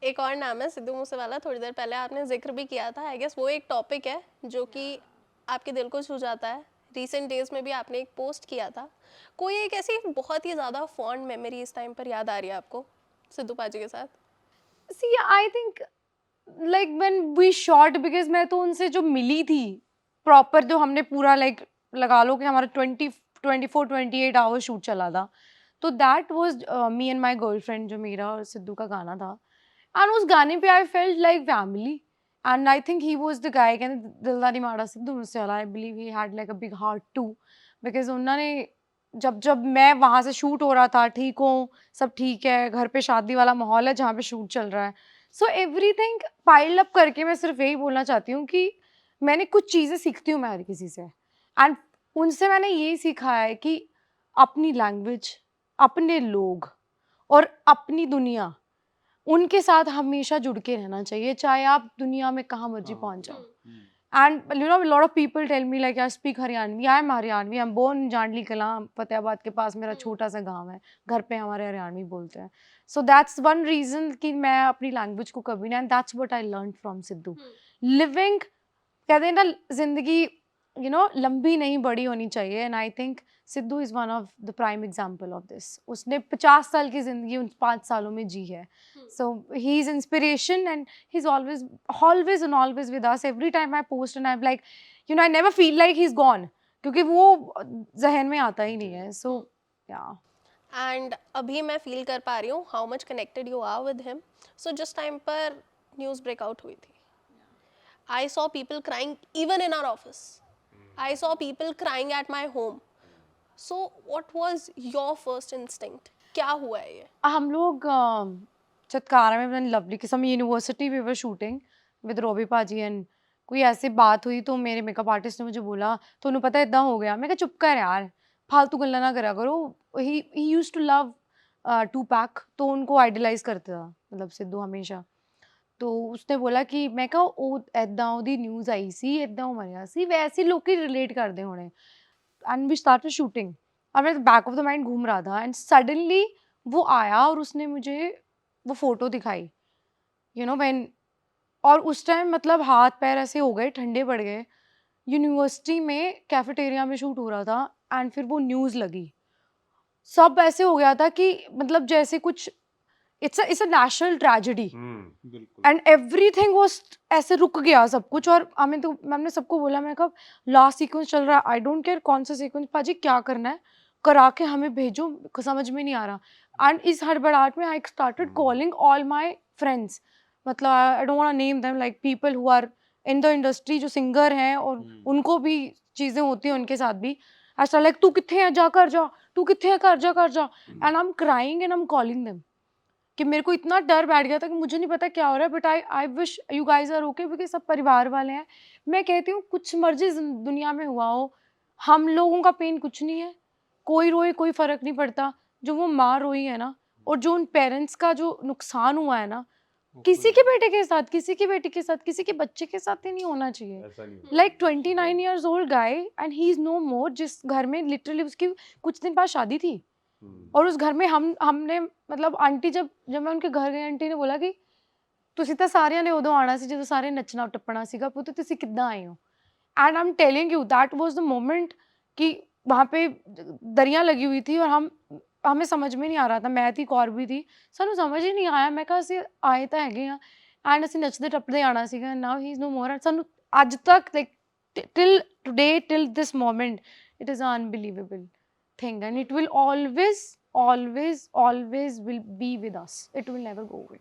एक और नाम है सिद्धू मूसेवाला, थोड़ी देर पहले आपने जिक्र भी किया था। आई गेस वो एक टॉपिक है जो कि आपके दिल को छू जाता है। रिसेंट डेज में भी आपने एक पोस्ट किया था। कोई एक ऐसी बहुत ही ज़्यादा फॉन्ड मेमोरी इस टाइम पर याद आ रही है आपको सिद्धू पाजी के साथ? See, I think like when we shot, because मैं तो उनसे जो मिली थी प्रॉपर, जो हमने पूरा like लगा लो कि हमारा 24-28 आवर्स शूट चला था, तो that was me and my girlfriend, जो मेरा और सिद्धू का गाना था। एंड उस गाने पे I felt like family, and I think he was the guy, कहते दिलदारी माड़ा Sidhu Moosewala, I believe he had like a big heart too, because उन्होंने जब जब मैं वहाँ से शूट हो रहा था, ठीक हूँ, सब ठीक है, घर पे शादी वाला माहौल है जहाँ पे शूट चल रहा है, सो एवरीथिंग पाइल अप करके मैं सिर्फ यही बोलना चाहती हूँ कि मैंने कुछ चीज़ें सीखती हूँ मैं हर किसी से, एंड उनसे मैंने यही सीखा है कि अपनी लैंग्वेज, अपने लोग और अपनी दुनिया, उनके साथ हमेशा जुड़ के रहना चाहिए, चाहे आप दुनिया में कहाँ मर्जी पहुँच जाओ। And you know lot of people tell me like I speak Haryanvi, I am Haryanvi, I am born in Jandli Kalan, Fatehabad के पास मेरा छोटा सा गांव है, घर पे हमारे हरियाणवी बोलते हैं। सो दैट्स वन रीजन कि मैं अपनी लैंग्वेज को कभी ना, and that's what I learn from Sidhu. Living, कहते हैं ना जिंदगी यू नो लंबी नहीं बड़ी होनी चाहिए, and I think Sidhu is one of the prime example of this. उसने 50 साल की जिंदगी उन 5 सालों में जी है, so he is inspiration, and he is always and always with us. Every time I post and I am like you know I never feel like he is gone, क्योंकि वो जहन में आता ही नहीं है। सो या एंड अभी मैं फील कर पा रही हूँ how much connected you are with him. So जिस टाइम पर न्यूज़ ब्रेकआउट हुई थी, I saw people crying even in our office. I saw people crying at my home. So what was your first instinct? क्या हुआ है ये? हम लोग चटकारा में अपने लवली की some university we were shooting with Robby पाजी, एंड कोई ऐसी बात हुई तो मेरे मेकअप आर्टिस्ट ने मुझे बोला तो उन्हें पता इतना हो गया। मैं कहा चुप कर यार, फालतू गल्ला ना करा करो। He used to love to pack, तो उनको आइडलाइज करता था मतलब सिद्धू हमेशा। तो उसने बोला कि मैं कहा ਉਹ ਐਦਾਂ ਉਹਦੀ ਨਿਊਜ਼ ਆਈ ਸੀ, ਐਦਾਂ ਉਹ ਮਰਿਆ ਸੀ, वैसे लोग ही रिलेट करते होने। एंड वी स्टार्टेड शूटिंग, और मेरे बैक ऑफ द माइंड घूम रहा था, एंड सडनली वो आया और उसने मुझे वो फोटो दिखाई, यू नो व्हेन, और उस टाइम मतलब हाथ पैर ऐसे हो गए, ठंडे पड़ गए। यूनिवर्सिटी में कैफेटेरिया में शूट हो रहा था, एंड फिर वो न्यूज़ लगी, सब ऐसे हो गया था कि मतलब जैसे कुछ इट्स अ नेशनल ट्रेजेडी, बिल्कुल। एंड एवरीथिंग वाज ऐसे रुक गया सब कुछ। और हमें तो मैंने सबको बोला, मैं कब लास्ट सीक्वेंस चल रहा है, आई डोंट केयर कौन सा सीक्वेंस, पाजी क्या करना है करा के हमें भेजो, समझ में नहीं आ रहा। एंड इस हड़बड़ाहट में I started calling all my friends, मतलब I don't want to name them, like people who are in the industry, जो सिंगर हैं और उनको भी चीज़ें होती हैं उनके साथ भी। आई स्टार्ट लाइक तू कित्थे है, जा कर जा, तू कित्थे है, कर जा कर जा, and I am crying and I am calling them, कि मेरे को इतना डर बैठ गया था कि मुझे नहीं पता क्या हो रहा है, but I wish you guys are okay, क्योंकि सब परिवार वाले हैं। मैं कहती हूँ कुछ मर्जी दुनिया में हुआ हो, हम लोगों का पेन कुछ नहीं है, कोई रोए कोई फर्क नहीं पड़ता। जो वो माँ रोई है ना, और जो उन पेरेंट्स का जो नुकसान हुआ है ना, किसी के बेटे के साथ, किसी की बेटी के साथ, किसी के बच्चे के साथ ही नहीं होना चाहिए। ऐसा नहीं like 29 years old guy, and he is no more, जिस घर में लिटरली उसकी कुछ दिन बाद शादी थी, और उस घर में हमने मतलब आंटी जब जब मैं उनके घर गई, आंटी ने बोला कि ਤੁਸੀਂ ਤਾਂ ਸਾਰਿਆਂ ਨੇ ਉਦੋਂ ਆਣਾ ਸੀ ਜਦੋਂ ਸਾਰੇ ਨੱਚਣਾ ਟੱਪਣਾ ਸੀਗਾ, ਪੁੱਤ ਤੁਸੀਂ ਕਿੱਦਾਂ ਆਏ ਹੋ। And I am telling you that was the moment कि वहाँ पे दरियाँ लगी हुई थी, और हमें समझ में नहीं आ रहा था, मैं थी और भी थी, सानू समझ ही नहीं आया। मैं कहा ਅਸੀਂ ਆਏ ਤਾਂ ਹੈਗੇ ਆ, एंड ਅਸੀਂ ਨੱਚਦੇ ਟੱਪਦੇ ਆਣਾ ਸੀਗਾ, नाउ ही इज नो मोर। ਸਾਨੂੰ ਅੱਜ ਤੱਕ like till today, till this moment, it is unbelievable thing, and it will always will be with us, it will never go away.